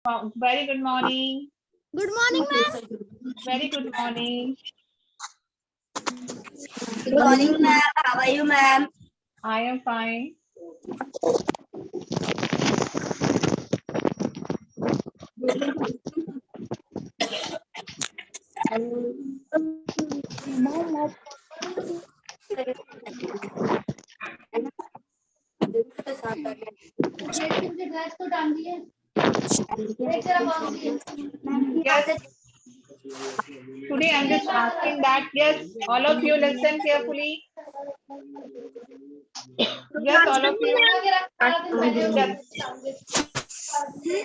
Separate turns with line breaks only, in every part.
Very good morning.
Good morning, ma'am.
Very good morning.
Good morning, ma'am. How are you, ma'am?
I am fine. Yes. Today I'm just asking that, yes, all of you listen carefully. Yes, all of you. Yes.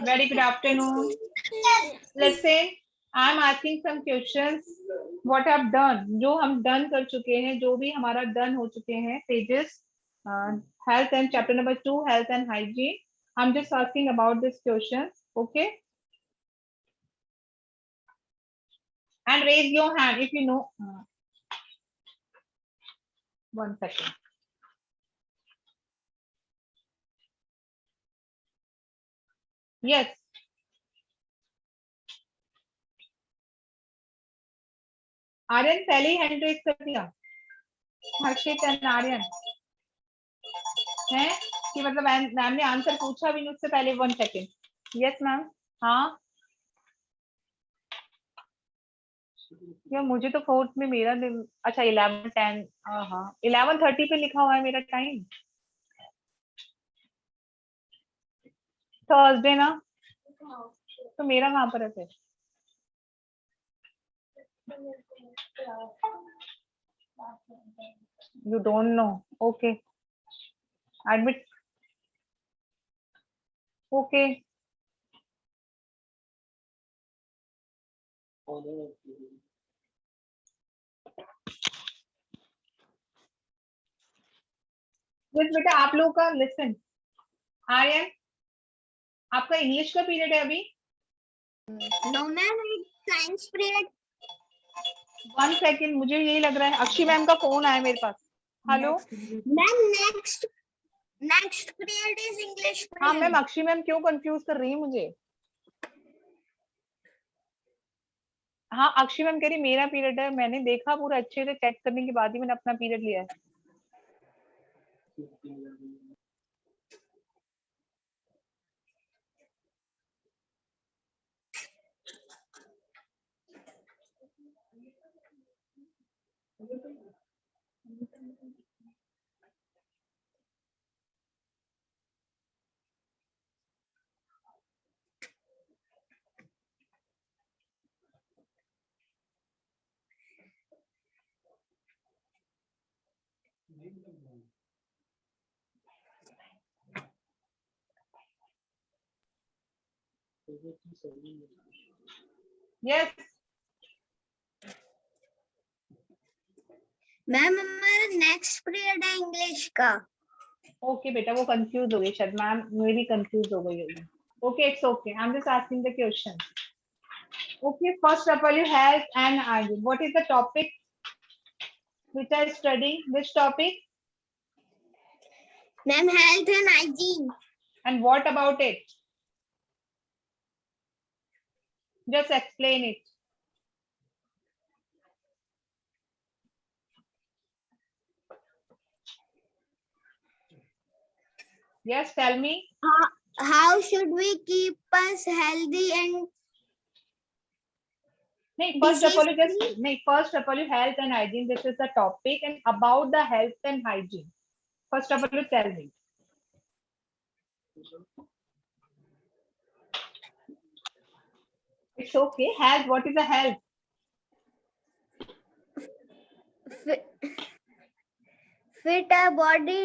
Very good afternoon. Listen, I'm asking some questions. What I've done, जो हम done कर चुके हैं, जो भी हमारा done हो चुके हैं, pages, health and chapter number 2, health and hygiene. I'm just asking about this question. Okay. And raise your hand if you know. 1 second. Yes. Aryan पहले ही हैंड रेज कर दिया, हर्षित एंड आर्यन है कि मतलब मैम ने आंसर पूछा भी नहीं उससे पहले 1 सेकेंड. Yes ma'am. हाँ यार मुझे तो फोर्थ में मेरा अच्छा 11 10 हाँ 11:30 पे लिखा हुआ है मेरा टाइम. थर्सडे ना, तो मेरा कहाँ पर है फिर? You don't know. Okay. Admit. Okay. Yes, बेटा आप लोगों का लिसन. आर्यन आपका इंग्लिश का पीरियड है अभी?
No, ma'am. Science period.
1 second, मुझे यही लग रहा है अक्षी मैम का फोन आया मेरे पास. Hello
Ma'am, next period is English period.
हाँ मैम, अक्षी मैम क्यों कंफ्यूज कर रही है मुझे? हाँ अक्षी मैम कह रही मेरा पीरियड है. मैंने देखा पूरा अच्छे से चेक करने के बाद ही मैंने अपना पीरियड लिया है. यस
मैम हमारा नेक्स्ट पीरियड है इंग्लिश का.
ओके बेटा, वो कंफ्यूज हो गई शायद, मैम मेरी कंफ्यूज हो गई होगी. Okay it's okay, I am just asking the question. Okay, first of all you health and hygiene. What is the topic which are studying? Which topic?
Ma'am, health and hygiene.
And what about it? Just explain it. Yes, tell me.
How should we keep us healthy and
First of all, health and hygiene. This is the topic, and about the health and hygiene. First of all, you tell me. It's okay. Health. What is the health?
fit our body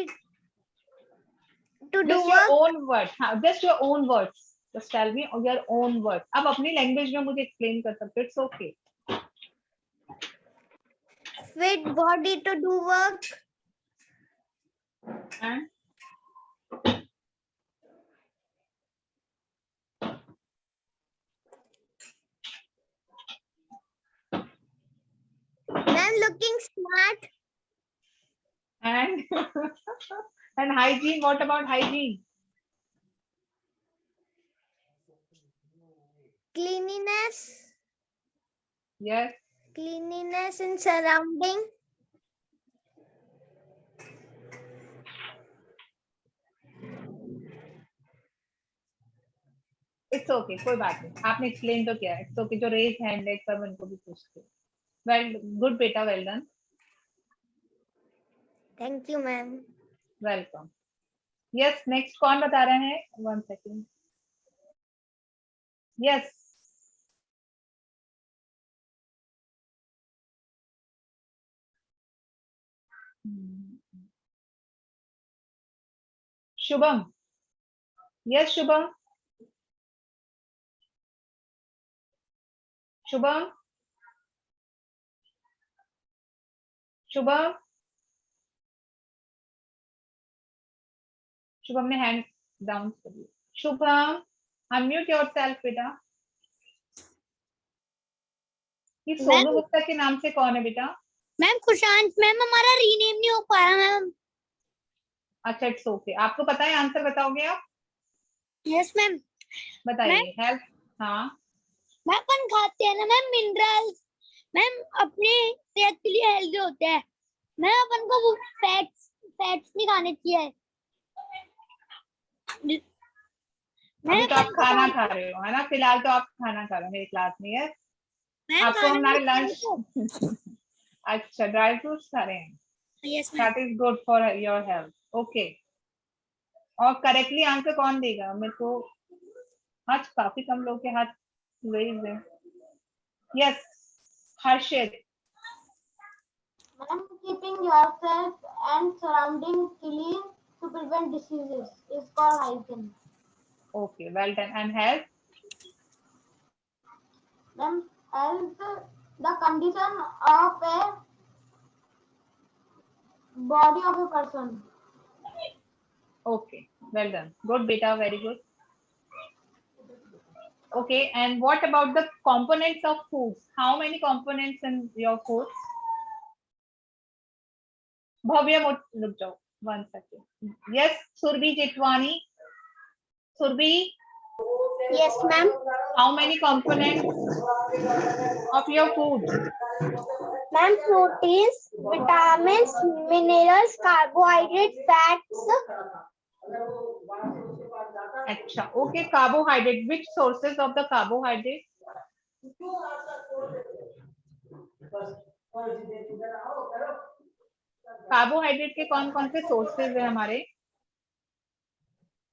to do
Just your own words. Just your own words. Just tell me your own words. अब अपनी language में मुझे explain कर सकते हो. It's okay.
fit body to do work.
And
Ma'am, looking smart.
and hygiene. What about hygiene?
cleanliness,
Yes.
cleanliness in surrounding.
It's okay, कोई बात नहीं, आपने एक्सप्लेन तो किया है। इट्स ओके, जो रेज हैंड है सब उनको भी पूछते। वेल गुड बेटा, well done,
Thank you, ma'am.
Welcome. Yes, next कौन बता रहे हैं? 1 second. Yes, Shubham. Yes Shubham, Shubham, Shubham, Shubham ने हैंड डाउन कर दिया। शुभम, अनम्यूट योरसेल्फ बेटा। ये सोनू गुप्ता के नाम से कौन है बेटा?
मैम खुशांत मैम, हमारा रीनेम नहीं हो पा रहा मैम।
अच्छा, इट्स ओके, आपको पता है आंसर, बताओगे आप?
Yes ma'am.
बताइए। हेल्थ, हाँ
मैम अपन खाते हैं ना मैम मिनरल्स, मैम अपने सेहत के लिए हेल्दी होते हैं। मैम अपन को वो फैट्स नहीं खाने चाहिए।
अभी तो आप खाना खा रहे हो, है ना? फिलहाल तो आप खाना खा रहे हो मेरी क्लास में। यस, आपको हमारे लंच अच्छा, ड्राई फ्रूट्स खा रहे हैं।
Yes ma'am.
That is good for your health. Okay, और करेक्टली आंसर कौन देगा मेरे को? आज काफी कम लोग के हाथ रेज है। Yes, Harshit.
Ma'am, keeping yourself and surrounding clean to prevent diseases is called hygiene.
Okay, well done. And health?
Ma'am, health, the condition of a body of a person.
Okay, well done. Good beta, very good. Okay, and what about the components of foods? How many components in your foods? Bhavya, look down. 1 second. Yes, Surbi Jitwani. Surbi,
Yes, ma'am.
how many components of your food?
Ma'am, proteins, vitamins, minerals, carbohydrates, fats.
Acha, okay, carbohydrate. Which sources of the carbohydrate? Carbohydrate के कौन कौन से sources है हमारे?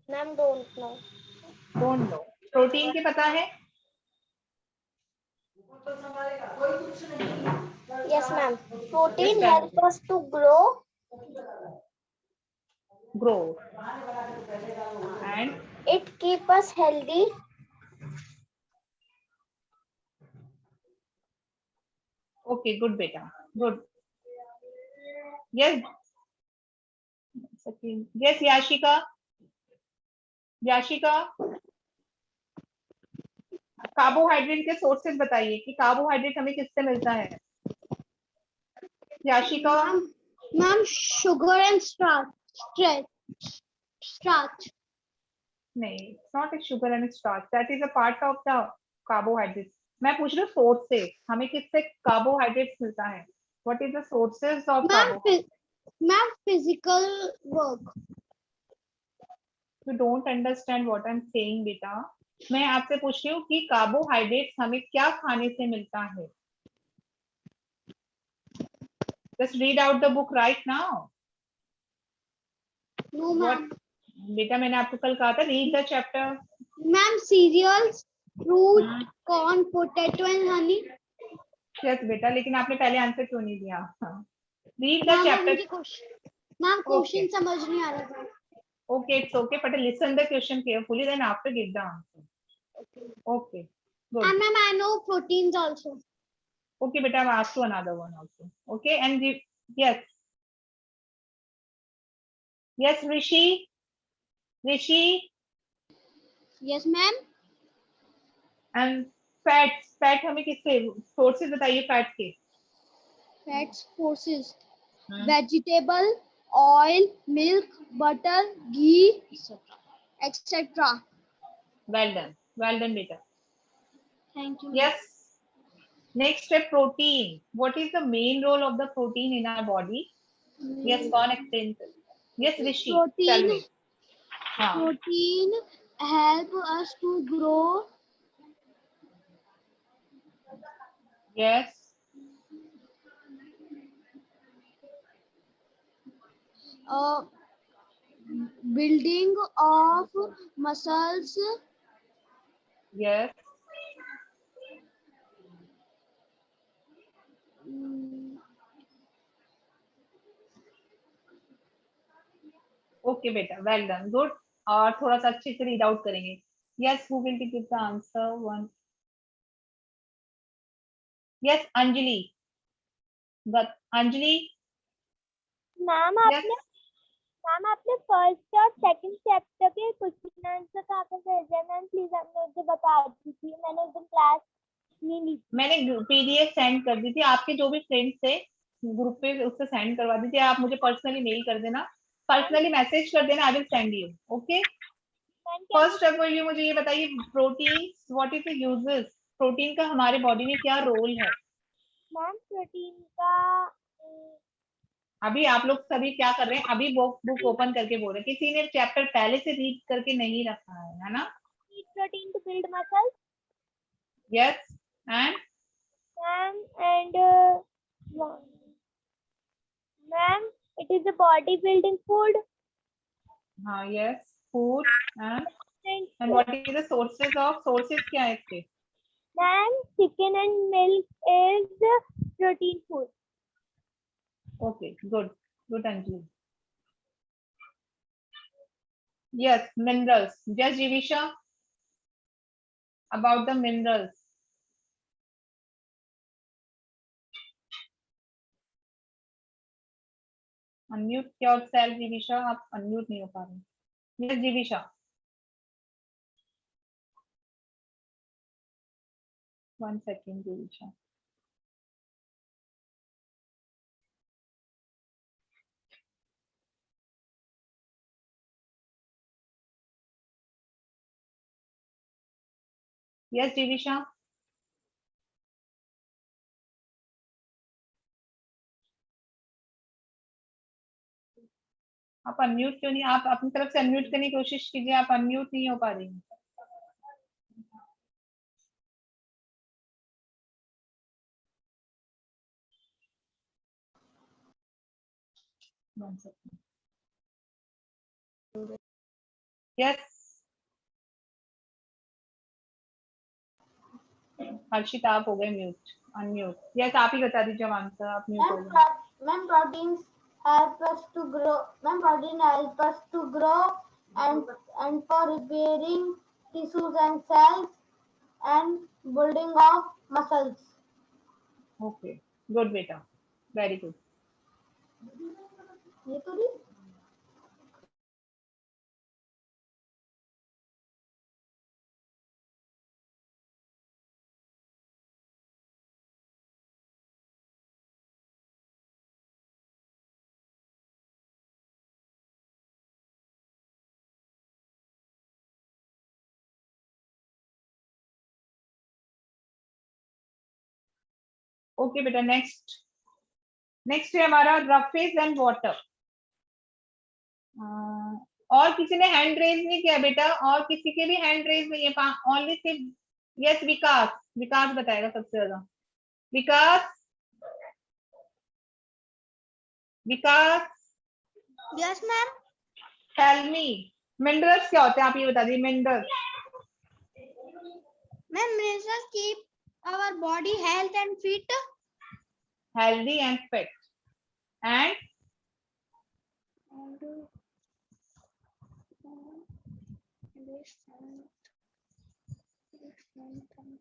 Ma'am, don't know.
Don't know. Protein के पता है?
Yes, ma'am. Protein
Yes, ma'am.
helps us to grow.
And
It keeps us healthy.
okay, good beta, good. Yes, yes, Yashika. Yashika, carbohydrate के सोर्सेज बताइए कि कार्बोहाइड्रेट हमें किससे मिलता है? Yashika.
Ma'am, sugar and starch.
नहीं, it's not a sugar and starch. That is a part of the carbohydrates. मैं पूछ रही हूँ सोर्स से, हमें किससे कार्बोहाइड्रेट मिलता है? What is the sources of carbohydrates?
Ma'am, physical work.
You don't understand what I'm saying, बेटा। मैं आपसे पूछ रही हूँ कि कार्बोहाइड्रेट हमें क्या खाने से मिलता है? Just read out the book right now.
No, ma'am.
बेटा मैंने आपको कल कहा था read the chapter.
Ma'am, cereals, fruit, corn, potato and honey.
Yes बेटा, लेकिन आपने पहले आंसर क्यों नहीं दिया? Read the chapter.
Ma'am, question समझ नहीं आ रहा था.
Okay, it's okay, but listen the question carefully, then after give the answer. Okay, good.
And ma'am, I know proteins also.
Okay, beta, I'll ask you another one also. Okay, and yes, yes, Rishi, Rishi,
Yes, ma'am.
and fats. Fat हमें किससे sources बताइए fat के?
Fats, sources. Vegetable, oil, milk, butter, ghee, etc.
Well done, beta.
Thank you.
Yes. Next step, protein. What is the main role of the protein in our body? Yes, कौन explain कर? Yes, Rishi. Tell me. हाँ.
Protein help us to grow.
Yes.
Building of muscles.
Yes. Okay, बेटा. Well done. Good. और थोड़ा सा अच्छे से read out करेंगे. Yes, who will give the answer? One. Yes, Anjali. But Anjali.
Ma'am
Yes.
आपने first और सेकंड चैप्टर के क्वेश्चन आंसर कहाँ पे भेजे हैं मैम? प्लीज आपने मुझे बता दीजिए, मैंने उस दिन क्लास नहीं ली।
मैंने PDF सेंड कर दी थी. आपके जो भी फ्रेंड्स थे ग्रुप पे उससे सेंड करवा दीजिए. आप मुझे पर्सनली मेल कर देना, पर्सनली मैसेज कर देना. I will send you. Okay. First step ये मुझे ये बताइए, protein what is the uses? Protein का हमारे बॉडी में क्या रोल है?
मैम प्रोटीन का
अभी आप लोग सभी क्या कर रहे हैं? अभी बुक ओपन करके बोल रहे हैं. किसी ने चैप्टर पहले से रीड करके नहीं रखा है ना?
Protein to build muscles.
Yes. And
ma'am it is a body building food.
हाँ. Yes. Food. And what is the sources of? Sources क्या है इसके?
Ma'am chicken and milk is protein food.
Okay, good. Good, Anjali. Yes, minerals. Yes, Jivisha. About the minerals. Unmute yourself, Jivisha. आप unmute नहीं हो पा रहे. Yes, Jivisha. One second, Jivisha. Yes, Jivisha. आप unmute क्यों नहीं? आप अपनी तरफ से अनम्यूट करने की कोशिश कीजिए. आप अनम्यूट नहीं हो पा रही हैं. One second. Yes. हर्षिता आप हो गए म्यूट. अनम्यूट. यस, आप ही बता दीजिए आंसर. आप म्यूट हो गए.
Ma'am proteins help us to grow. Ma'am, protein help us to grow and for repairing tissues and cells and building of muscles.
Okay. Good, beta. Very good.
ये तो नहीं.
Okay बेटा. नेक्स्ट है हमारा roughage and water. और किसी ने hand raise नहीं किया बेटा? और किसी के भी हैंड रेज नहीं है? ओनली सिर्फ. यस, विकास. विकास बताएगा सबसे ज्यादा. Vikas. Vikas.
Yes, ma'am.
Tell me, minerals क्या होते हैं? आप ये बता दीजिए. Minerals.
Ma'am, minerals keep our body health and fit.
Healthy and fit. And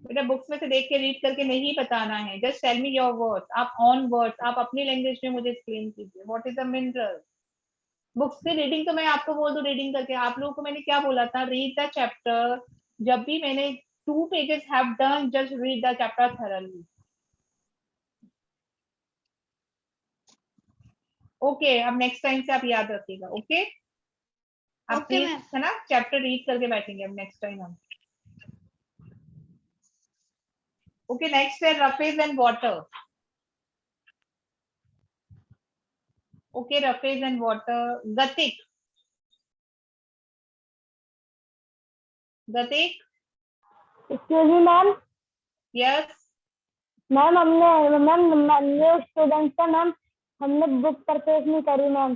बेटा बुक्स में से देख के रीड करके नहीं बताना है. Just tell me your words. आप ऑन वर्ड्स, आप अपनी लैंग्वेज में मुझे एक्सप्लेन कीजिए. What is the mineral? Books की रीडिंग तो मैं आपको बोल दूं रीडिंग करके. आप लोगों को मैंने क्या बोला था? Read the chapter. जब भी मैंने 2 pages have done, just read the chapter thoroughly. Okay. अब नेक्स्ट टाइम से आप याद रखिएगा. ओके. आप
Okay,
प्लीज
ma'am.
है ना चैप्टर रीड करके बैठेंगे अब नेक्स्ट टाइम हम. Okay, next है roughage and water. Okay, roughage and water. Gatik. Gatik.
Excuse me ma'am.
Yes.
Ma'am हमने न्यू स्टूडेंट है मैम, हमने बुक परचेज नहीं करी मैम।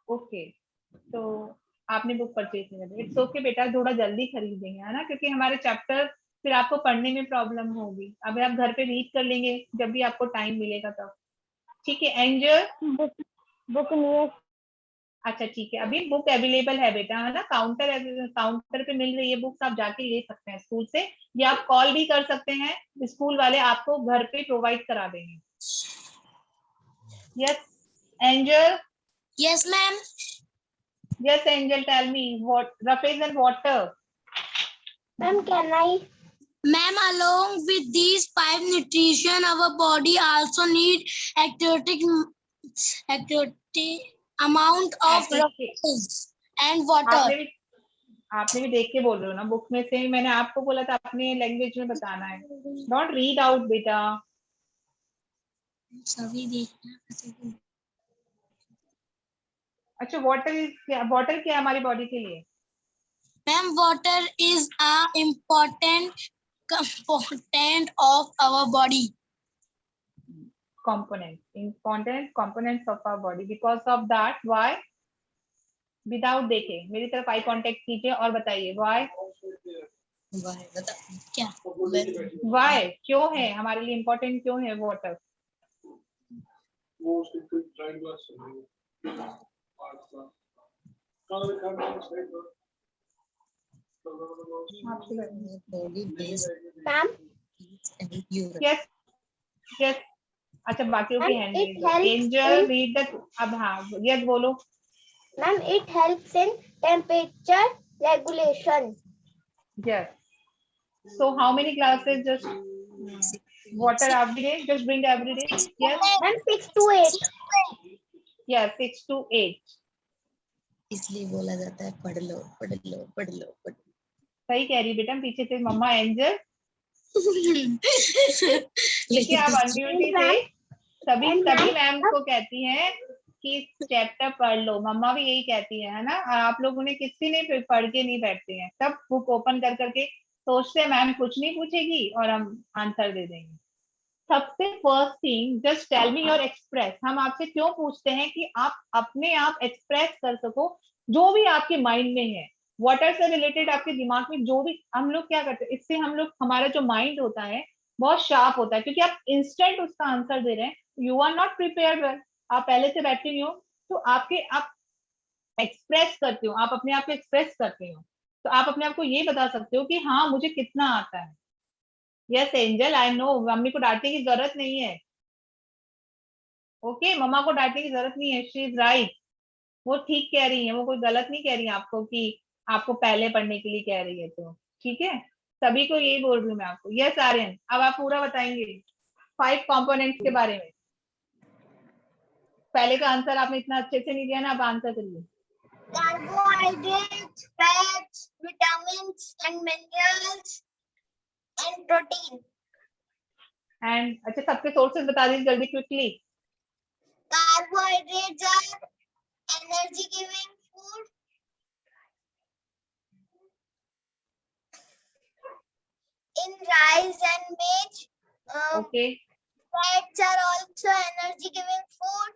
ओके, तो आपने बुक परचेज नहीं करी। इट्स ओके बेटा, थोड़ा जल्दी खरीदेंगे है ना, क्योंकि हमारे चैप्टर फिर आपको पढ़ने में प्रॉब्लम होगी। अभी आप घर पे रीड कर लेंगे जब भी आपको टाइम मिलेगा तब। ठीक है एंजल।
बुक नहीं है।
अच्छा ठीक है, अभी बुक अवेलेबल है बेटा, है ना, काउंटर पे मिल रही है बुक्स, आप जाके ले सकते हैं स्कूल से, या आप कॉल भी कर सकते हैं, स्कूल वाले आपको घर पे प्रोवाइड करा देंगे। Yes Angel.
Yes, ma'am.
Yes Angel, tell me what roughage and water.
Ma'am can I?
Ma'am, along with these 5 nutrition, our body also need activity amount of liquids and water.
आपने भी देख के बोल रहे हो ना, बुक में से मैंने आपको बोला था अपने लैंग्वेज में बताना है, नॉट रीड आउट बेटा।
सभी देखना।
अच्छा वाटर क्या है हमारी बॉडी के लिए?
Ma'am, water is a important component of our body.
important components of our body, because of that why, without देखे मेरी तरफ आई कांटेक्ट कीजिए और बताइए why।
बता क्या?
why क्यों है हमारे लिए इम्पोर्टेंट, क्यों है वाटर?
Ma'am
yes yes. अच्छा बाकियों की हैंड एंजल रीड द, अब हाँ यस बोलो।
Ma'am it helps in temperature regulation.
Yes. So how many glasses just water every day? Just drink every day? Yes.
Ma'am 6 to 8।
Yeah, 6 to 8.
इसलिए बोला जाता है पढ़ लो पढ़ लो पढ़ लो पढ़ लो।
सही कह रही बेटा, पीछे से मम्मा एंजल। देखिए आप अनड्यूटी थे, सभी मैम को कहती हैं कि चैप्टर पढ़ लो, मम्मा भी यही कहती है ना। आप लोगों ने किसी ने पढ़ के नहीं बैठते हैं, सब बुक ओपन कर करके सोचते हैं मैम कुछ नहीं पूछेगी और हम आंसर दे देंगे। सबसे first thing, just tell me your express. हम आपसे क्यों पूछते हैं कि आप अपने आप एक्सप्रेस कर सको जो भी आपके माइंड में है, वाटर से रिलेटेड आपके दिमाग में जो भी। हम लोग क्या करते हैं, इससे हम लोग, हमारा जो माइंड होता है बहुत शार्प होता है, क्योंकि आप इंस्टेंट उसका आंसर दे रहे हैं, you are not prepared well, आप पहले से बैठे नहीं हो, तो आप एक्सप्रेस करते हो, आप अपने आप को एक्सप्रेस करते हो, तो आप अपने आप को ये बता सकते हो कि हाँ मुझे कितना आता है। Yes angel I know, mummy को डांटने की जरूरत नहीं है। ओके मम्मा को डांटने की जरूरत नहीं है, शी इज राइट, वो ठीक कह रही है, वो कोई गलत नहीं कह रही है आपको कि आपको पहले पढ़ने के लिए कह रही है, तो ठीक है, सभी को यही बोल रही हूँ मैं आपको। यस आर्यन, अब आप पूरा बताएंगे 5 कंपोनेंट्स के बारे में। पहले का आंसर आपने इतना अच्छे से नहीं दिया ना, आप आंसर करिए।
Carbohydrates, fats, vitamins and minerals and protein.
And अच्छा सबके सोर्सेज बता दीजिए जल्दी quickly.
Carbohydrates are energy giving food. In rice and maize.
Okay.
Fats are also energy giving food.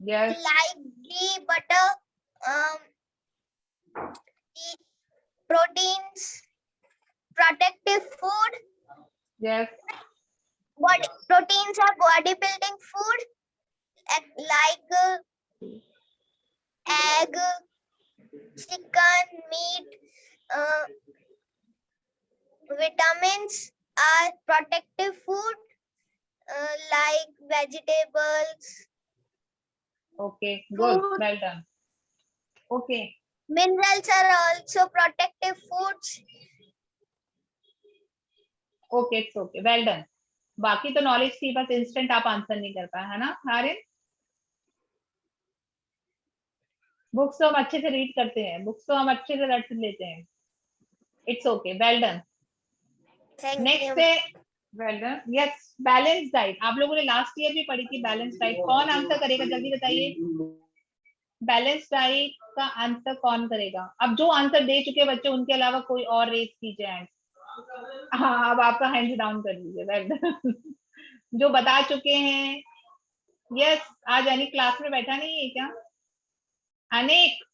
Yes.
Like ghee, butter, proteins, protective food.
Yes.
Proteins are body building food. Like egg, chicken, meat. Vitamins are protective food, like vegetables.
Okay, good, well done. Okay.
Minerals are also protective foods.
Okay, it's okay, well done. बाकी तो knowledge थी, बस instant आप answer नहीं कर पाए, है ना आर्यन? बुक्स तो हम अच्छे से रीड करते हैं, बुक्स तो हम अच्छे से रट लेते हैं। It's okay, well done. Next है well done. Yes, balance diet आप लोगों ने लास्ट ईयर भी पढ़ी थी। बैलेंस डाइट कौन आंसर करेगा, जल्दी बताइए। बैलेंस डाइट का आंसर कौन करेगा? अब जो आंसर दे चुके बच्चे उनके अलावा कोई और रेस कीजिए हैंड। हाँ, अब आपका हैंड डाउन कर लीजिए। Well done. जो बता चुके हैं। यस, आज अनिक क्लास में बैठा नहीं है क्या? Anik,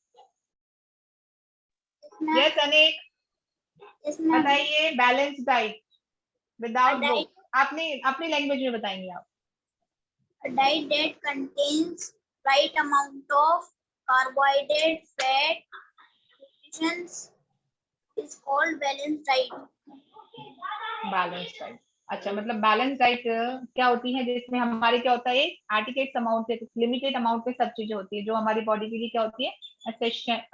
yes Anik,
Yes, ma'am.
बताइए balance diet without
diet-
book. आपने अपनी लैंग्वेज में बताएंगे आप।
A diet that contains right amount of carbohydrate, fat, nutrition is called balanced diet.
Balance diet, अच्छा मतलब बैलेंस डाइट क्या होती है, जिसमें हमारे क्या होता है, एडिकेट अमाउंट से लिमिटेड अमाउंट में सब चीजें होती है जो हमारी बॉडी के लिए क्या होती है,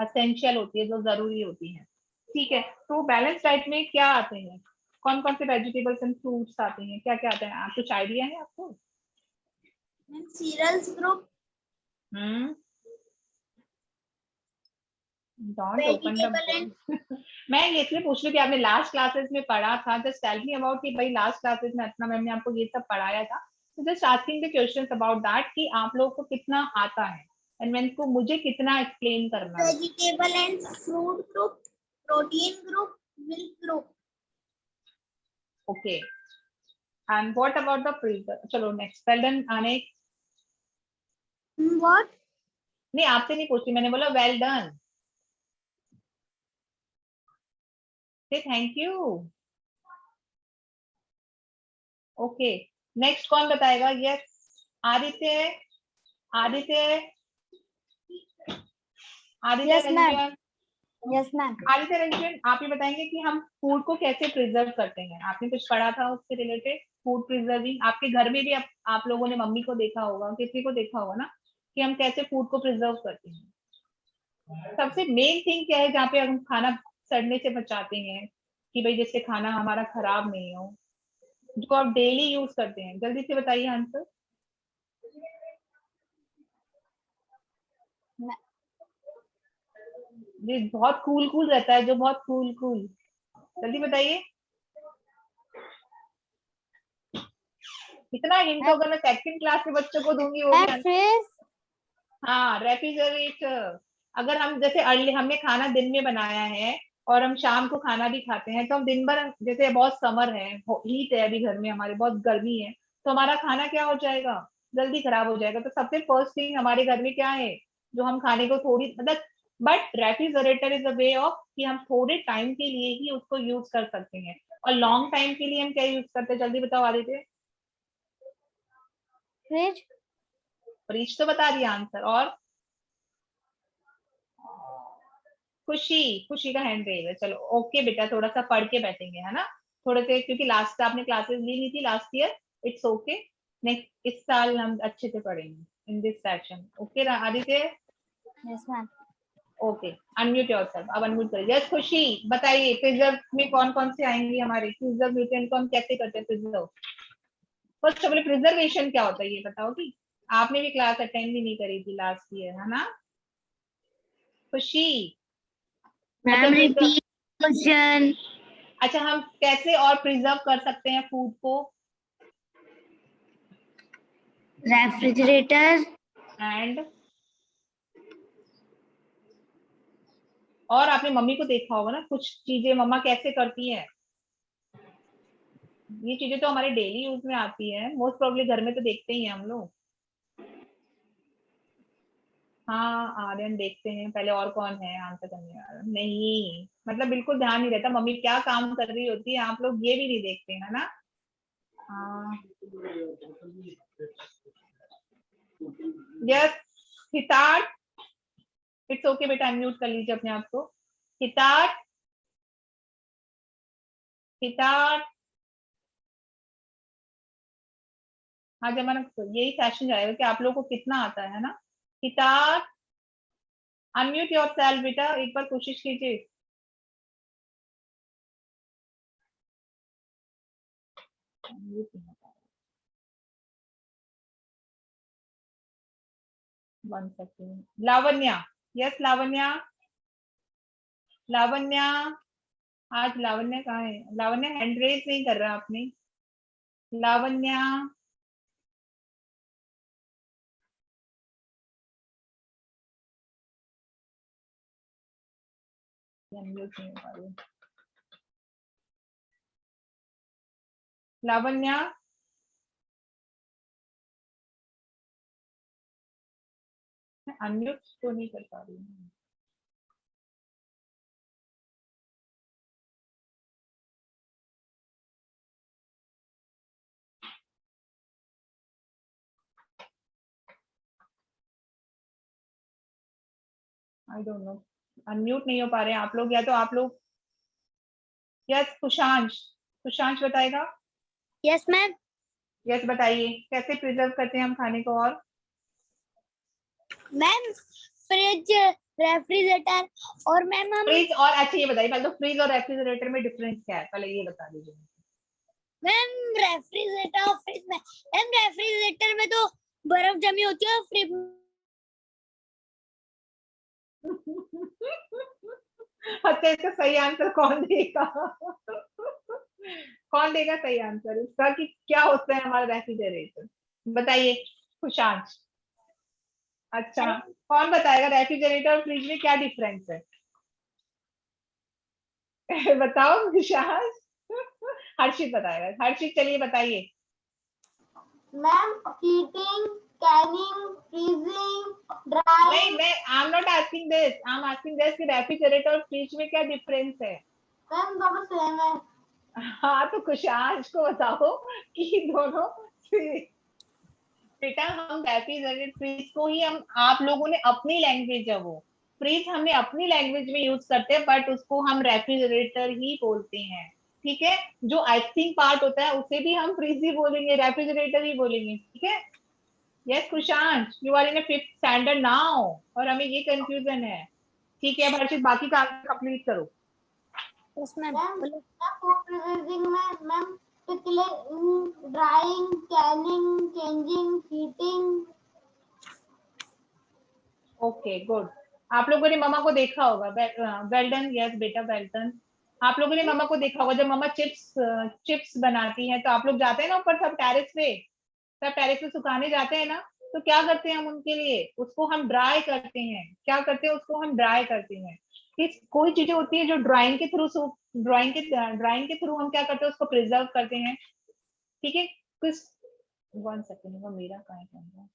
असेंशियल होती है, जो जरूरी होती है। ठीक है, तो बैलेंस डाइट में क्या आते हैं, कौन कौन से वेजिटेबल्स एंड फ्रूट्स आते हैं, क्या क्या आते हैं, आप कुछ आइडिया है आपको?
Cereals group,
don't open the
vegetable and
book. मैं ये इसलिए पूछ रही हूँ कि आपने लास्ट क्लासेस में पढ़ा था, जस्ट टेल मी अबाउट कि भाई लास्ट क्लासेस में अपना मैम ने आपको ये सब पढ़ाया था, तो just asking the questions about that कि आप लोगों को कितना आता है एंड मैं को मुझे कितना एक्सप्लेन करना है।
vegetable and fruit group, protein group, milk group.
Okay, and what about the freezer? चलो नेक्स्ट, वेल डन आने।
What?
नहीं आपसे नहीं पूछती, मैंने बोला वेल डन, से थैंक यू। ओके, नेक्स्ट कौन बताएगा? Yes, Aditya, Aditya, Aditya
Yes, ma'am.
Ranjan,
Yes, ma'am.
Aditya Ranjan, आप ही बताएंगे कि हम फूड को कैसे प्रिजर्व करते हैं। आपने कुछ पढ़ा था उससे रिलेटेड, फूड प्रिजर्विंग। आपके घर में भी आप लोगों ने मम्मी को देखा होगा, किसी को देखा होगा ना, कि हम कैसे फूड को प्रिजर्व करते हैं। सबसे मेन थिंग क्या है जहाँ पे हम खाना सड़ने से बचाते हैं, कि भाई जिससे खाना हमारा खराब नहीं हो, जो आप डेली यूज करते हैं, जल्दी से बताइए आंसर। ये बहुत कूल कूल रहता है, जो बहुत कूल कूल, जल्दी बताइए। इतना हिंट अगर मैं सेकंड क्लास के बच्चों को दूंगी वो भी
Freeze.
हाँ, रेफ्रिजरेटर। अगर हम जैसे अर्ली हमने खाना दिन में बनाया है और हम शाम को खाना भी खाते हैं, तो हम दिन भर, जैसे बहुत समर है, हीट है अभी घर में हमारे, बहुत गर्मी है, तो हमारा खाना क्या हो जाएगा, जल्दी खराब हो जाएगा। तो सबसे फर्स्ट थिंग हमारे घर में क्या है, जो हम खाने को थोड़ी मतलब, but refrigerator is a way of कि हम थोड़े टाइम के लिए ही उसको यूज कर सकते हैं, और लॉन्ग टाइम के लिए हम क्या यूज करते हैं, जल्दी बताओ आदित्य।
Fridge.
फ्रिज तो बता दिया आंसर, और खुशी, खुशी का हैंड रेज है। चलो ओके बेटा, थोड़ा सा पढ़ के बैठेंगे है ना, थोड़े से, क्योंकि लास्ट आपने क्लासेस ली नहीं थी last year. It's okay, next इस साल हम अच्छे से पढ़ेंगे in this session. Okay Aditya,
Yes, ma'am.
Okay, unmute yourself, अब अनम्यूट करिए। यस खुशी, बताइए प्रिजर्व में कौन कौन से आएंगे हमारे, प्रिजर्व न्यूट्रिएंट को हम कैसे करते हैं preserve. First of all preservation क्या होता है ये बताओ, कि आपने भी क्लास अटेंड भी नहीं करी थी लास्ट ईयर है ना खुशी। अच्छा
repeat question.
अच्छा, हम कैसे और प्रिजर्व कर सकते हैं फूड को?
Refrigerator,
एंड और आपने मम्मी को देखा होगा ना, कुछ चीजें मम्मा कैसे करती है, ये चीजें तो हमारे डेली यूज में आती है, मोस्ट प्रोबेबली घर में तो देखते ही हैं हम लोग। हाँ आर्यन देखते हैं पहले, और कौन है आंसर करने वाला? नहीं, मतलब बिल्कुल ध्यान नहीं रहता मम्मी क्या काम कर रही होती है, आप लोग ये भी नहीं देखते है ना। हाँ यस, हितार्थ, इट्स ओके बेटा, अनम्यूट कर लीजिए अपने आप को। हितार्थ, हितार्थ, हाँ जब मैंने यही सेशन जाएगा कि आप लोगों को कितना आता है ना। हितार्थ, अनम्यूट योरसेल्फ बेटा, एक बार कोशिश कीजिए। One second, Lavanya, yes Lavanya, Lavanya, आज लावण्या कहाँ है? लावण्या हैंड रेज नहीं कर रहा आपने। लावण्या, अनम्यूट नहीं हो पा रही। लावण्या, अनम्यूट तो नहीं कर पा रही हूँ। आई डोंट नो, अनम्यूट नहीं हो पा रहे हैं आप लोग, या तो आप लोग। यस कुशांश, कुशांश बताएगा।
Yes ma'am.
यस बताइए, कैसे प्रिजर्व करते हैं हम खाने को? और
मैम फ्रिज, रेफ्रिजरेटर और मैम हम
फ्रिज और, अच्छा ये बताइए पहले तो फ्रिज और रेफ्रिजरेटर में डिफरेंस क्या है, पहले ये बता दीजिए।
मैम रेफ्रिजरेटर और फ्रिज में, मैम रेफ्रिजरेटर में तो बर्फ जमी होती है और फ्रिज
अच्छा इसका सही आंसर कौन देगा? कौन देगा सही आंसर इसका कि क्या होता है हमारा रेफ्रिजरेटर? बताइए खुशांश। अच्छा, कौन बताएगा रेफ्रिजरेटर और फ्रिज में क्या डिफरेंस है? बताओ खुशांश। हर्षित बताएगा, हर्षित चलिए बताइए।
मैम हीटिंग, कैनिंग, फ्रीजिंग,
नहीं,
ड्राइंग।
मैं I am not asking this, I am asking this कि रेफ्रिजरेटर और फ्रिज में क्या डिफरेंस है?
मैम दोनों सेम है।
हाँ तो खुशांश को बताओ कि दोनों। बेटा हम रेफ्रिजरेटर फ्रिज को ही हम, आप लोगों ने अपनी लैंग्वेज है वो, फ्रिज हमने अपनी लैंग्वेज में यूज करते हैं, बट उसको हम रेफ्रिजरेटर ही बोलते हैं। ठीक है, जो आइसिंग पार्ट होता है उसे भी हम फ्रिज ही बोलेंगे, रेफ्रिजरेटर ही बोलेंगे। ठीक है। Yes Kushansh, you are in fifth standard now और हमें ये कंफ्यूजन है। ठीक है, अब हर्षित बाकी काम कंप्लीट करो।
Yes ma'am.
Ma'am food processing में ma'am pickling, drying, canning, changing, heating.
Okay good. आप लोगों ने मम्मा को देखा होगा, वेल डन, यस बेटा वेल डन। आप लोगों ने मम्मा को देखा होगा जब मम्मा चिप्स चिप्स बनाती हैं तो आप लोग जाते हैं ना ऊपर, सब टेरेस पे, सब टेरेस पे सुखाने जाते हैं ना, तो क्या करते हैं हम उनके लिए? उसको हम ड्राई करते हैं। क्या करते हैं? उसको हम ड्राई करते हैं। कि कोई चीजें होती है जो ड्राइंग के थ्रू हम क्या करते हैं, उसको प्रिजर्व करते हैं। ठीक है, कुछ 1 सेकेंड, वो मेरा कहाँ है कैमरा?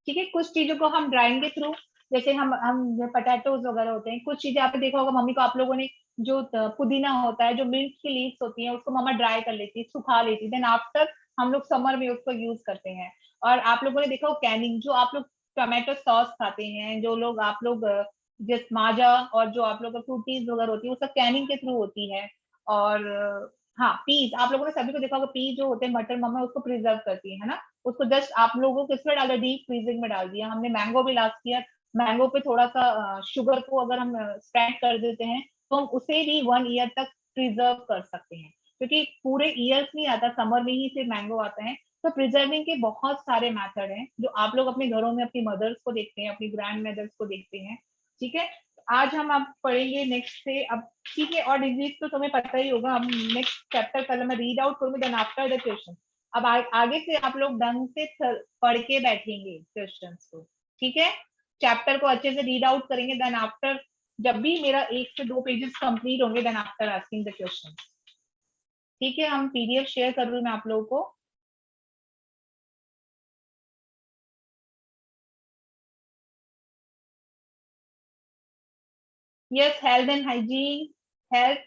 ठीक है, कुछ चीजों को हम ड्राइंग के थ्रू, जैसे हम पटेटोज वगैरह होते हैं, कुछ चीजें आपने देखा होगा मम्मी को, आप लोगों ने जो पुदीना होता है, जो मिर्च की लीव्स होती है, उसको मम्मा ड्राई कर लेती है, सुखा लेती है, देन आफ्टर हम लोग समर में उसको यूज करते हैं। और आप लोगों ने देखा हो कैनिंग, जो आप लोग टोमेटो सॉस खाते हैं, जो लोग आप लोग जिस माजा और जो आप लोग फ्रूटीज वगैरह होती है, वो सब कैनिंग के थ्रू होती है। और हाँ पीज, आप लोगों ने सभी को देखा होगा, पीज जो होते हैं मटर, मम्मा उसको प्रिजर्व करती है ना, उसको जस्ट आप लोगों को किसमें डाला, डीप फ्रीजिंग में डाल दिया। हमने मैंगो भी लास्ट किया, मैंगो पे थोड़ा सा शुगर को अगर हम स्प्रेड कर देते हैं तो हम उसे भी 1 ईयर तक प्रिजर्व कर सकते हैं, क्योंकि पूरे ईयर्स नहीं आता, समर में ही सिर्फ मैंगो आता है। तो प्रिजर्विंग के बहुत सारे मेथड हैं जो आप लोग अपने घरों में अपनी मदर्स को देखते हैं, अपनी ग्रैंड मदर्स को देखते हैं। ठीक है, आज हम आप पढ़ेंगे नेक्स्ट से अब। ठीक है, और डिजीज तो तुम्हें पता ही होगा, हम नेक्स्ट चैप्टर कल मैं रीड आउट करूंगी, देन आफ्टर द क्वेश्चन। अब आगे से आप लोग ढंग से पढ़ के बैठेंगे क्वेश्चंस को। ठीक है, चैप्टर को अच्छे से रीड आउट करेंगे, देन आफ्टर जब भी मेरा 1 से 2 पेजेस कंप्लीट होंगे, then after asking the question. ठीक है, हम पीडीएफ शेयर कर रही हूँ मैं आप लोगों को। Yes, health and hygiene. Health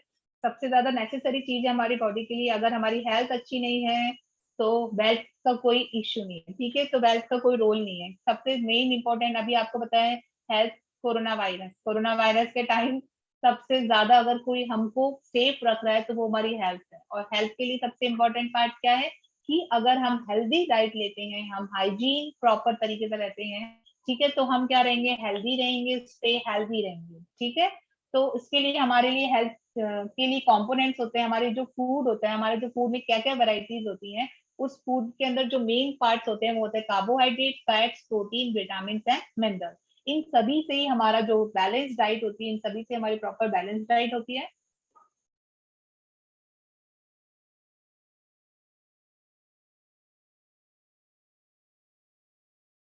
सबसे ज्यादा नेसेसरी चीज है हमारी बॉडी के लिए। अगर हमारी हेल्थ अच्छी नहीं है तो वेल्थ का कोई इश्यू नहीं है। ठीक है, तो वेल्थ का कोई रोल नहीं है। सबसे मेन इंपॉर्टेंट अभी आपको पता है हेल्थ। कोरोना वायरस के टाइम सबसे ज्यादा अगर कोई हमको सेफ रख रहा है तो वो हमारी हेल्थ है। और हेल्थ के लिए सबसे इम्पोर्टेंट पार्ट क्या है कि अगर हम हेल्दी डाइट लेते हैं, हम हाइजीन प्रॉपर तरीके से रहते हैं, ठीक है, तो हम क्या रहेंगे, हेल्दी रहेंगे, स्टे हेल्दी रहेंगे। ठीक है, तो इसके लिए हमारे लिए हेल्थ के लिए कंपोनेंट्स होते हैं, हमारे जो फूड होता है, हमारे जो फूड में क्या क्या वैरायटीज होती हैं, उस फूड के अंदर जो मेन पार्ट्स होते हैं वो होते हैं carbohydrate, fats, protein, vitamin and mineral. इन सभी से ही हमारा जो बैलेंस डाइट होती है, इन सभी से हमारी प्रॉपर बैलेंस डाइट होती है।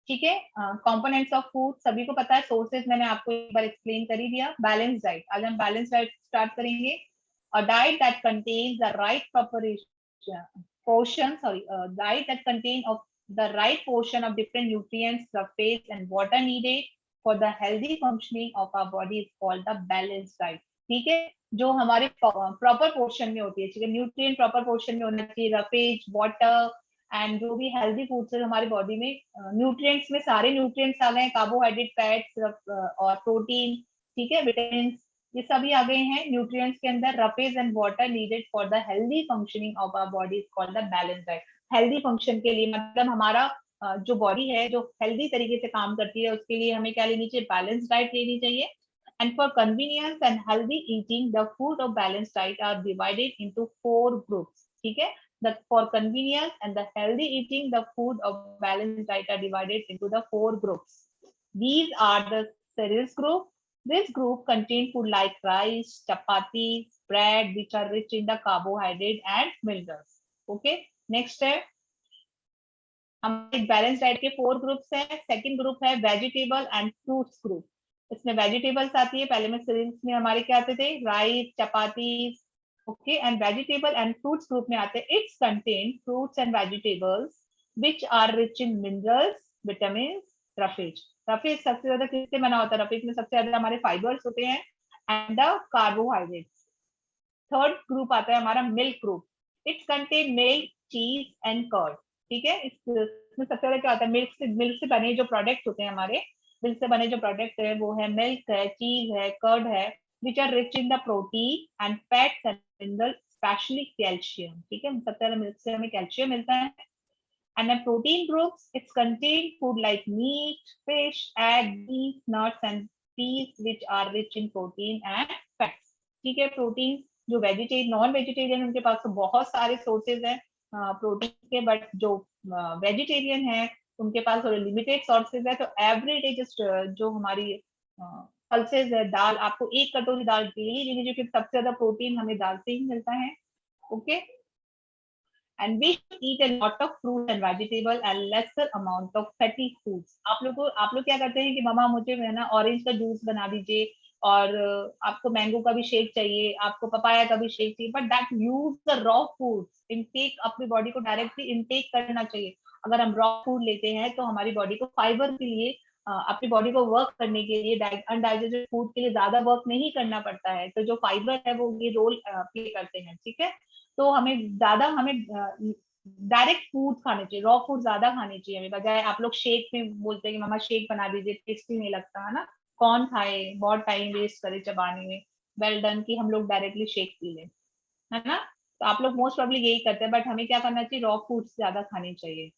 ठीक है, कंपोनेंट्स ऑफ फूड सभी को पता है, सोर्सेज मैंने आपको एक बार एक्सप्लेन कर ही दिया। बैलेंस डाइट, आज हम बैलेंस डाइट स्टार्ट करेंगे। A diet that contains the right portion, diet that contain of the right portion of different nutrients, surface and water needed for the healthy functioning of our body is called the balanced diet। ठीक है, जो हमारे proper portion में होती है, ठीक है, nutrient proper portion में होना चाहिए, रफेज, वाटर एंड जो भी हेल्दी फूड्स है हमारी बॉडी में, न्यूट्रिएंट्स में सारे न्यूट्रिएंट्स आ गए, कार्बोहाइड्रेट, फैट्स और प्रोटीन, ठीक है, विटामिन, ये सभी आ गए हैं न्यूट्रिएंट्स के अंदर। Roughage and water needed for the healthy functioning of our body is called the balance diet. Healthy function के लिए मतलब हमारा जो बॉडी है जो हेल्दी तरीके से काम करती है, उसके लिए हमें क्या लेनी चाहिए, बैलेंस डाइट लेनी चाहिए। And for convenience and healthy eating the food of balance diet are divided into 4 groups. ठीक है, that for convenience and the healthy eating the food of balanced diet are divided into the 4 groups. These are the cereals group. This group contain food like rice, chapatis, bread, which are rich in the carbohydrate and minerals. Okay, next है हमारे balance diet के 4 groups हैं। Second group है vegetable and fruits group. इसमें vegetables आती है, पहले में सीरियल्स में हमारे क्या आते थे, rice, chapatis, okay, and vegetable and fruits group में आते हैं it's contain fruits and vegetables which are rich in minerals, vitamin, roughage. Roughage सबसे ज्यादा किससे बना होता है, रफेज में सबसे ज्यादा हमारे फाइबर्स होते हैं and the carbohydrates. Third group आता है हमारा milk group. It's contain milk, चीज एंड कर्ड। ठीक है, इसमें सबसे ज्यादा क्या होता है, मिल्क से बने जो प्रोडक्ट होते हैं हमारे, मिल्क से बने जो प्रोडक्ट है वो है मिल्क है, चीज है, कर्ड है, which are rich in the protein and fats and minerals, especially calcium। ठीक है, सबसे पहले मिल्क से हमें कैल्शियम मिलता है। And then protein groups, it's contain food like meat, fish, egg, beef, nuts and peas, which are rich in protein and fats। ठीक है, प्रोटीन जो वेजिटेरियन नॉन वेजिटेरियन उनके पास तो बहुत सारे सोर्सेज हैं प्रोटीन के, बट जो वेजिटेरियन है उनके पास थोड़े लिमिटेड सोर्सेज है। तो एवरीडे जस्ट जो हमारी पल्सेज है, दाल, आपको 1 कटोरी दाल डेली लेनी चाहिए, क्योंकि सबसे ज्यादा प्रोटीन हमें दाल से ही मिलता है। Okay, and we should eat a lot of fruit and vegetable and lesser amount of fatty foods। आप लोग क्या करते हैं कि मामा मुझे है ना ऑरेंज का जूस बना दीजिए, और आपको मैंगो का भी शेक चाहिए, आपको पपाया का भी शेक चाहिए, but that use the raw foods intake, अपनी बॉडी को डायरेक्टली इनटेक करना चाहिए। अगर हम रॉ फूड लेते हैं तो हमारी बॉडी को फाइबर के लिए, अपनी बॉडी को वर्क करने के लिए, अनडाइजेस्टेड फूड के लिए ज्यादा वर्क नहीं करना पड़ता है, तो जो फाइबर है वो ये रोल प्ले करते हैं। ठीक है, तो हमें डायरेक्ट फूड खाने चाहिए, रॉ फूड ज्यादा खाने चाहिए हमें, बजाय आप लोग शेक में बोलते हैं कि मामा शेक बना दीजिए, टेस्टी नहीं लगता है ना, कौन खाए, बहुत टाइम वेस्ट करे चबाने में, वेल डन कि हम लोग डायरेक्टली शेक पी लें, है ना। तो आप लोग मोस्ट प्रॉब्ली यही करते हैं, बट हमें क्या करना चाहिए, रॉ फूड ज्यादा खाने चाहिए।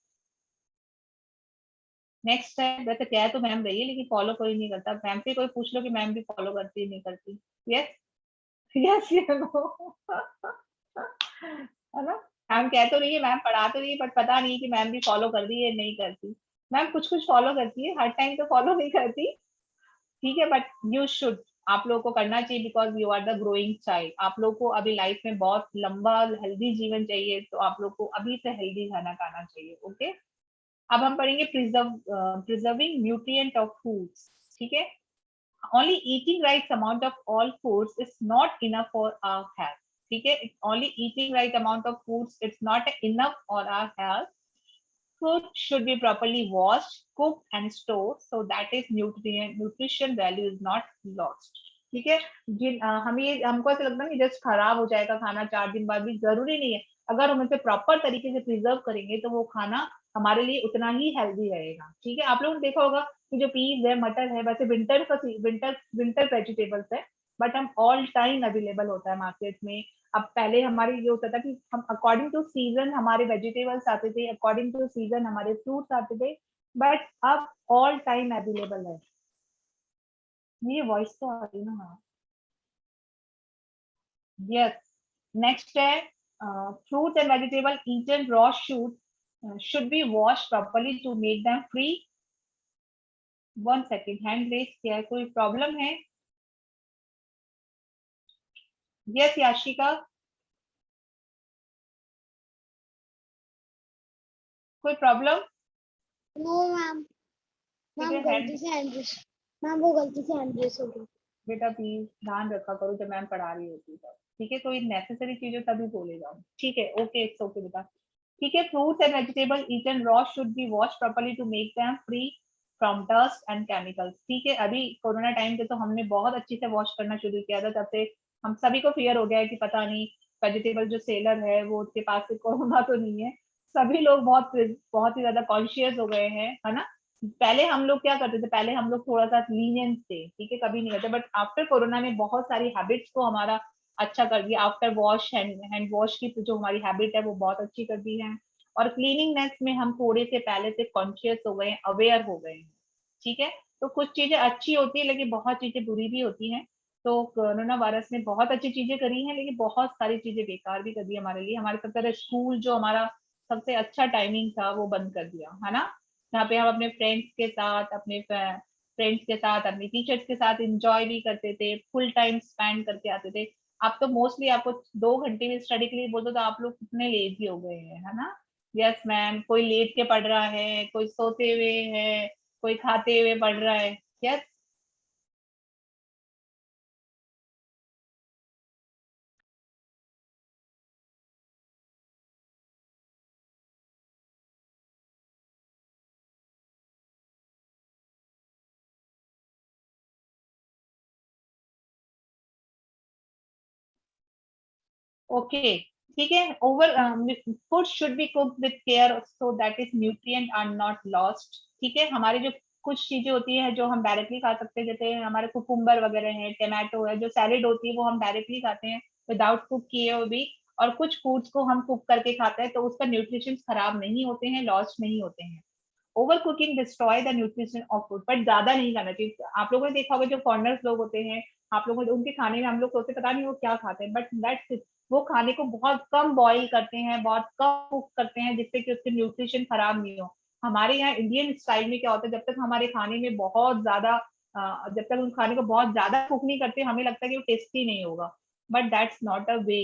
नेक्स्ट है, वैसे कह तो मैम रही है लेकिन फॉलो कोई नहीं करता, मैम से कोई पूछ लो कि मैम भी फॉलो करती है नहीं करती। यस यस है ना, मैम कह तो रही है, मैम पढ़ा तो रही है, बट पता नहीं कि मैम भी फॉलो कर रही है नहीं करती। मैम कुछ कुछ फॉलो करती है, हर टाइम तो फॉलो नहीं करती। ठीक है, बट यू शुड, आप लोगों को करना चाहिए, because you are the growing child. आप लोग को अभी लाइफ में बहुत लंबा हेल्दी जीवन चाहिए, तो आप लोग को अभी से हेल्दी खाना खाना चाहिए। ओके, अब हम पढ़ेंगे प्रिजर्विंग न्यूट्रिएंट ऑफ फूड्स। ठीक है, only eating right amount of all foods is not enough for our health। ठीक है, only eating right amount of foods it's not enough for our health। Food should be properly washed, cooked and stored so that its nutrition value is not lost। ठीक है, हमको ऐसा लगता है कि just खराब हो जाएगा खाना 4 दिन बाद, भी जरूरी नहीं है। अगर हम इसे प्रॉपर तरीके से प्रिजर्व करेंगे तो वो खाना हमारे लिए उतना ही हेल्दी रहेगा। ठीक है, आप लोगों ने देखा होगा कि जो पीज है, मटर है, वैसे विंटर वेजिटेबल्स है, बट हम ऑल टाइम अवेलेबल होता है मार्केट में। अब पहले हमारे ये होता था कि हम अकॉर्डिंग टू सीजन हमारे वेजिटेबल्स आते थे, अकॉर्डिंग टू सीजन हमारे फ्रूट्स आते थे, बट अब ऑल टाइम अवेलेबल है। ये वॉइस तो आ रही ना। यस, नेक्स्ट है fruits and vegetable eaten raw should be washed properly to make them free 1 second, hand raise किया है, कोई प्रॉब्लम है? यस याशिका, कोई प्रॉब्लम?
नो मैम,
ठीक
मैम
है,
गलती से हैंड रेस, मैम वो गलती से हैंड रेस हो गई।
बेटा प्लीज ध्यान रखा करो जब मैम पढ़ा रही होती है, ठीक है? कोई नेसेसरी चीजें तभी बोले जाओ, ठीक है? ओके, इट्स ओके बेटा, ठीक है। Fruits and vegetable eaten raw should be wash properly to make them free from dust and chemicals, ठीक है? अभी कोरोना टाइम पे तो हमने बहुत अच्छे से वॉश करना शुरू किया था, तब से हम सभी को फियर हो गया है कि पता नहीं वेजिटेबल जो सेलर है वो उसके पास से कोरोना तो नहीं है। सभी लोग बहुत बहुत ही ज्यादा कॉन्शियस हो गए हैं, है ना? पहले हम लोग क्या करते थे, पहले हम लोग थोड़ा सा लीनियंस थे, ठीक है, कभी नहीं करते, बट आफ्टर कोरोना ने बहुत सारी हैबिट्स को हमारा अच्छा कर दिया। आफ्टर वॉश हैंड वॉश की जो हमारी हैबिट है वो बहुत अच्छी कर दी है, और क्लीनिंगनेस में हम थोड़े से पहले से कॉन्शियस हो गए हैं, अवेयर हो गए हैं, ठीक है? तो कुछ चीजें अच्छी होती है लेकिन बहुत चीजें बुरी भी होती हैं। तो कोरोना वायरस ने बहुत अच्छी चीजें करी हैं लेकिन बहुत सारी चीजें बेकार भी कर दी हमारे लिए। हमारे सबसे स्कूल जो हमारा सबसे अच्छा टाइमिंग था वो बंद कर दिया, है ना? जहाँ पे हम अपने फ्रेंड्स के साथ, अपने फ्रेंड्स के साथ, अपने टीचर्स के साथ एंजॉय भी करते थे, फुल टाइम स्पेंड करके आते थे। आप तो मोस्टली आपको 2 घंटे भी स्टडी के लिए बोलते तो आप लोग कितने लेजी हो गए हैं, है ना? यस मैम, कोई लेट के पढ़ रहा है, कोई सोते हुए है, कोई खाते हुए पढ़ रहा है। यस, ओके, ठीक है। Over food should be cooked with care so that is nutrient are not lost, ठीक है? हमारी जो कुछ चीजें होती है जो हम डायरेक्टली खा सकते हैं, जैसे हमारे कुकुम्बर वगैरह है, टमाटो है, जो सैलेड होती है वो हम डायरेक्टली खाते हैं विदाउट कुक किए हुए भी, और कुछ फूड्स को हम कुक करके खाते हैं तो उसका न्यूट्रिशन खराब नहीं होते हैं, लॉस्ट नहीं होते हैं। Over cooking destroy the nutrition of food, but ज्यादा नहीं खाना चाहिए। आप लोगों ने देखा होगा जो फॉरनर्स लोग होते हैं, आप लोगों ने उनके खाने में हम लोग सोचते पता नहीं वो क्या खाते हैं, बट दैट्स वो खाने को बहुत कम बॉईल करते हैं, बहुत कम कुक करते हैं, जिससे कि उसके न्यूट्रिशन खराब नहीं हो। हमारे यहाँ इंडियन स्टाइल में क्या होता है, जब तक हमारे खाने में बहुत ज्यादा जब तक उन खाने को बहुत ज्यादा कुक नहीं करते हमें लगता है कि वो टेस्टी नहीं होगा, बट दैट्स नॉट अ वे।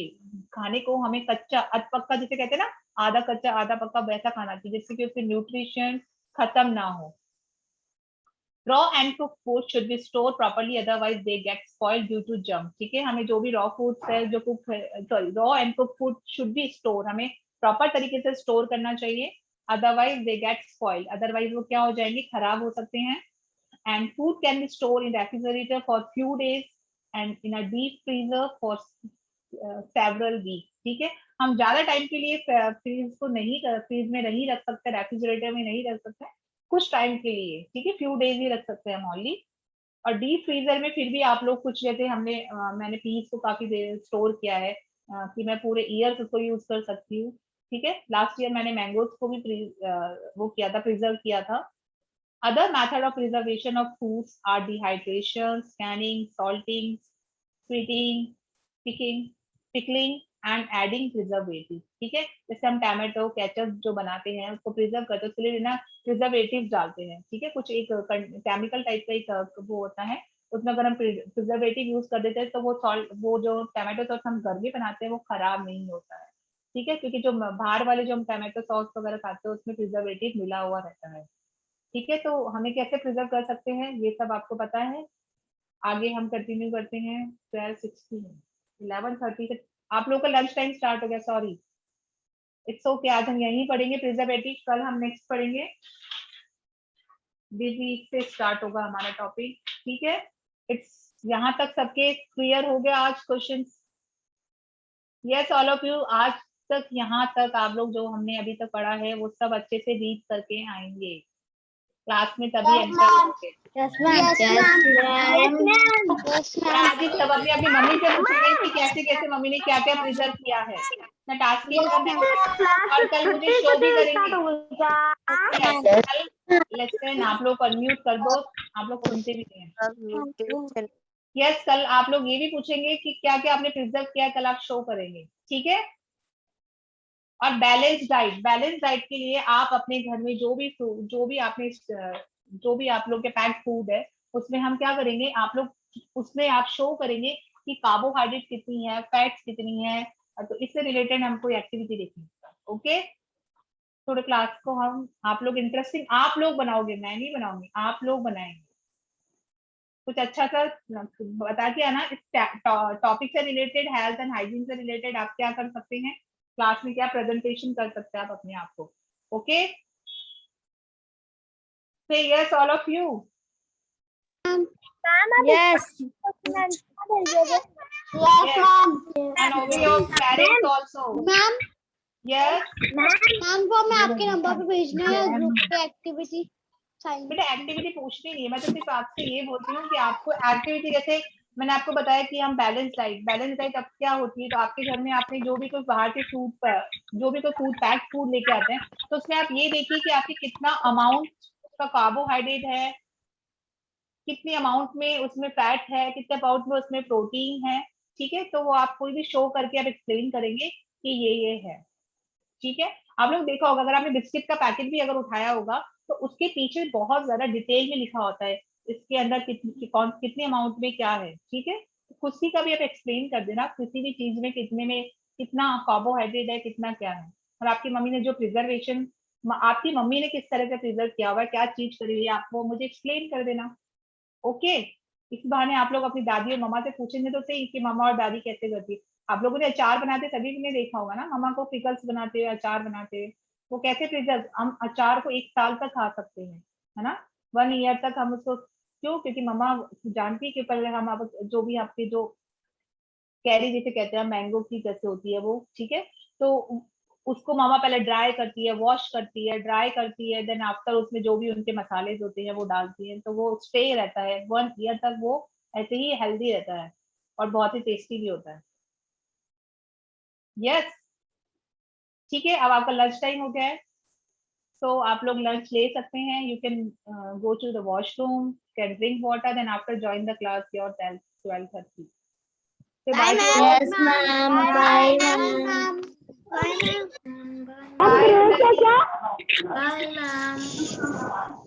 खाने को हमें कच्चा अध पक्का जिसे कहते हैं ना, आधा कच्चा आधा पक्का, वैसा खाना चाहिए जिससे कि उसके न्यूट्रिशन खत्म ना हो। Raw and cook food should be store properly otherwise they get spoiled due to junk, ठीक है? हमें जो भी रॉ फूड्स है, जो cook sorry raw and cook food should be store, हमें प्रॉपर तरीके से स्टोर करना चाहिए, otherwise they get spoiled, otherwise वो क्या हो जाएंगे, खराब हो सकते हैं। And food can be store in refrigerator for few days and in a deep freezer for several week, ठीक है? हम ज्यादा टाइम के लिए फ्रीज में नहीं रख सकते, रेफ्रिजरेटर में नहीं रख सकते, कुछ टाइम के लिए, ठीक है? फ्यू डेज ही रख सकते हैं हम ओनली। और डीप फ्रीजर में फिर भी आप लोग कुछ, जैसे मैंने पीस को काफी देर स्टोर किया है कि मैं पूरे ईयर उसको यूज कर सकती हूँ, ठीक है? लास्ट ईयर मैंने मैंगोज को भी वो किया था, प्रिजर्व किया था। Other method of preservation of foods are dehydration, scanning, salting, sweeting, picking, pickling and adding preservative, ठीक है? जैसे हम टैमेटो केचप जो बनाते हैं उसको प्रिजर्व करते हैं, उसके लिए ना प्रिजर्वेटिव डालते हैं, ठीक है? कुछ एक केमिकल टाइप का एक वो होता है, उसमें अगर हम प्रिजर्वेटिव यूज कर देते हैं तो वो सॉल्ट, वो जो टैमेटो सॉस हम घर में बनाते हैं वो खराब नहीं होता है, ठीक है? क्योंकि जो बाहर वाले जो हम टैमेटो सॉस वगैरह खाते हैं उसमें प्रिजर्वेटिव मिला हुआ रहता है, ठीक है? तो हमें कैसे प्रिजर्व कर सकते हैं ये सब आपको पता है। आगे हम कंटिन्यू करते हैं। 12:16, 11:30 से आप लोग का लंच टाइम स्टार्ट हो गया, सॉरी, इट्स ओके। आज हम यहीं पढ़ेंगे प्रिजर्वेटिव, कल हम नेक्स्ट पढ़ेंगे, दिस वीक से स्टार्ट होगा हमारा टॉपिक, ठीक है? इट्स यहाँ तक सबके क्लियर हो गया आज questions? Yes all of you, आज तक यहाँ तक आप लोग जो हमने अभी तक पढ़ा है वो सब अच्छे से रीड करके आएंगे क्लास में, तभी
Yes,
एंटर
ma'am.
होंगे।
Yes ma'am,
Yes, ma'am.
Yes
Yes,
और
ma'am.
आज ही सब अपनी अपनी मम्मी से पूछेंगे कि कैसे कैसे मम्मी ने क्या क्या प्रिजर्व किया है, ना टास्किंग
Yes,
करना
ma'am.
है, और कल मुझे शो भी करेंगे।
मैम।
लेसन आप लोग अनम्यूट कर दो, आप लोग सुनते भी नहीं हैं। यस, कल आप लोग ये भी पूछेंगे कि क्या क्या आपने प्रिजर्व किया, कल आप शो करेंगे, ठीक है? और बैलेंस डाइट, बैलेंस डाइट के लिए आप अपने घर में जो भी आपने जो भी आप लोग के पैक्ड फूड है उसमें हम क्या करेंगे, आप लोग उसमें आप शो करेंगे कि कार्बोहाइड्रेट कितनी है, फैट्स कितनी है, तो इससे रिलेटेड हम कोई एक्टिविटी देखेंगे। ओके, थोड़े क्लास को हम आप लोग इंटरेस्टिंग आप लोग बनाओगे, मैं नहीं बनाऊंगी, आप लोग बनाएंगे। कुछ अच्छा सा बता के आना, इस टॉपिक से रिलेटेड, हेल्थ एंड हाइजीन से रिलेटेड आप क्या कर सकते हैं क्लास में, क्या प्रेजेंटेशन कर सकते हैं आप अपने आप को। ओके, से yes all of you.
Yes.
Yes, ma'am.
And over your parents also.
Ma'am,
Yes.
Ma'am को मैं आपके नंबर पे भेजना है ग्रुप पे एक्टिविटी साइन।
बेटा एक्टिविटी पूछनी नहीं है, मैं तो सिर्फ आपसे ये बोलती हूँ कि आपको एक्टिविटी, जैसे मैंने आपको बताया कि हम बैलेंस डाइट अब क्या होती है, तो आपके घर में आपने जो भी कोई बाहर के फूड, जो भी कोई फूड पैक्ड फूड लेके आते हैं, तो उसमें आप ये देखिए कि आपके कितना अमाउंट का कार्बोहाइड्रेट है, कितनी अमाउंट में उसमें फैट है, कितने अमाउंट में उसमें प्रोटीन है। ठीक है, तो वो आप कोई भी शो करके आप एक्सप्लेन करेंगे कि ये है। ठीक है, आप लोग देखा होगा, अगर आपने बिस्किट का पैकेट भी अगर उठाया होगा तो उसके पीछे बहुत ज्यादा डिटेल में लिखा होता है इसके अंदर कितने अमाउंट में क्या है। ठीक है, किसी का भी आप एक्सप्लेन कर देना, किसी भी चीज में कितने में कितना कार्बोहाइड्रेट है, कितना क्या है। और आपकी मम्मी ने जो प्रिजर्वेशन, आपकी मम्मी ने किस तरह का प्रिजर्व किया हुआ है, क्या चीज करी हुई है, आपको मुझे एक्सप्लेन कर देना। ओके, इस बहाने आप लोग अपनी दादी और मम्मा से पूछेंगे तो सही कि मम्मा और दादी कैसे करती है। आप लोगों ने अचार बनाते सभी ने देखा होगा ना, मम्मा को पिकल्स बनाते हुए, अचार बनाते हुए, वो कैसे प्रिजर्व, हम अचार को 1 साल तक खा सकते हैं, है ना, 1 ईयर तक हम उसको, क्यों, क्योंकि मम्मा जानती है कि पहले हम आप जो भी आपकी जो कैरी जिसे कहते हैं, मैंगो की जैसे होती है वो, ठीक है, तो उसको मामा पहले ड्राई करती है, वॉश करती है, ड्राई करती है, देन आफ्टर उसमें जो भी उनके मसाले होते हैं वो डालती है, तो वो स्टे रहता है 1 ईयर तक, वो ऐसे ही हेल्दी रहता है और बहुत ही टेस्टी भी होता है। यस, ठीक है, अब आपका लंच टाइम हो गया है, तो आप लोग लंच ले सकते हैं। You can go to the washroom, can drink water, then after join the class your 12:30. Say bye to all.
Yes, ma'am. Bye, ma'am.
Bye, ma'am.
Bye.
Bye, ma'am.